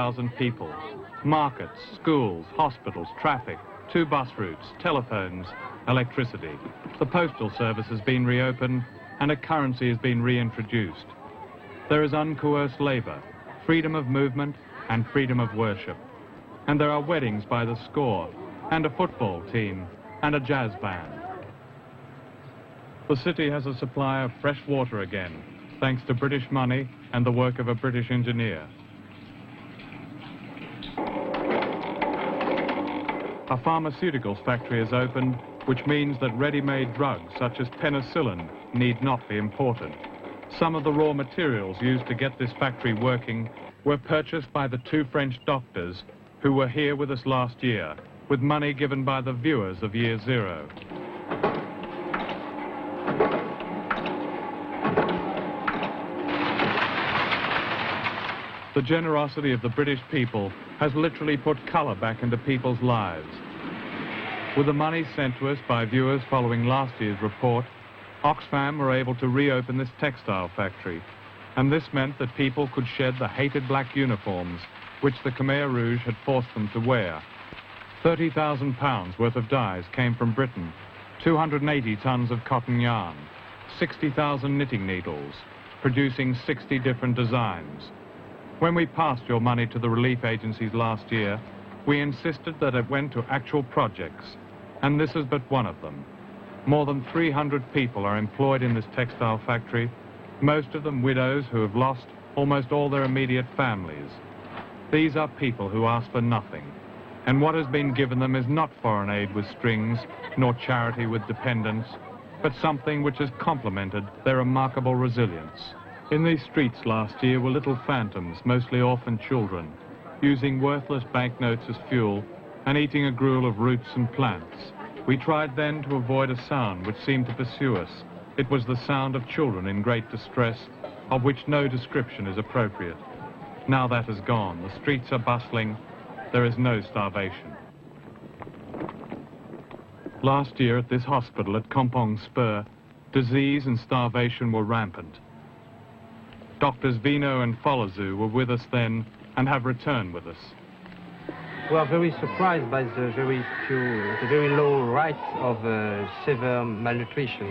1,000 people. Markets, schools, hospitals, traffic, 2 bus routes, telephones, electricity. The postal service has been reopened and a currency has been reintroduced. There is uncoerced labour, freedom of movement and freedom of worship. And there are weddings by the score, and a football team, and a jazz band. The city has a supply of fresh water again, thanks to British money and the work of a British engineer. A pharmaceuticals factory is opened, which means that ready-made drugs such as penicillin need not be imported. Some of the raw materials used to get this factory working were purchased by the 2 French doctors who were here with us last year, with money given by the viewers of Year Zero. The generosity of the British people has literally put colour back into people's lives. With the money sent to us by viewers following last year's report, Oxfam were able to reopen this textile factory, and this meant that people could shed the hated black uniforms which the Khmer Rouge had forced them to wear. £30,000 worth of dyes came from Britain, 280 tons of cotton yarn, 60,000 knitting needles, producing 60 different designs. When we passed your money to the relief agencies last year, we insisted that it went to actual projects, and this is but one of them. More than 300 people are employed in this textile factory, most of them widows who have lost almost all their immediate families. These are people who ask for nothing, and what has been given them is not foreign aid with strings, nor charity with dependents, but something which has complemented their remarkable resilience. In these streets last year were little phantoms, mostly orphan children, using worthless banknotes as fuel and eating a gruel of roots and plants. We tried then to avoid a sound which seemed to pursue us. It was the sound of children in great distress, of which no description is appropriate. Now that has gone. The streets are bustling. There is no starvation. Last year at this hospital at Kampong Spur, disease and starvation were rampant. Doctors Vino and Folazu were with us then and have returned with us. We are very surprised by the very low rate of severe malnutrition.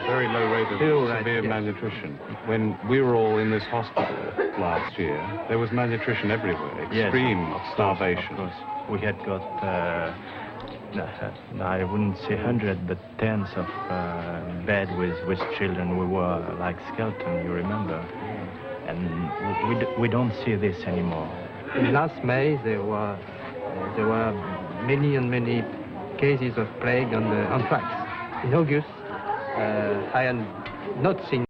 Very low rate of severe malnutrition. When we were all in this hospital last year, there was malnutrition everywhere, extreme starvation. Of course. We had got, I wouldn't say 100, but tens of beds with children. We were like skeleton, you remember? And we don't see this anymore. In last May, there were many and many cases of plague on anthrax. In August, I had not seen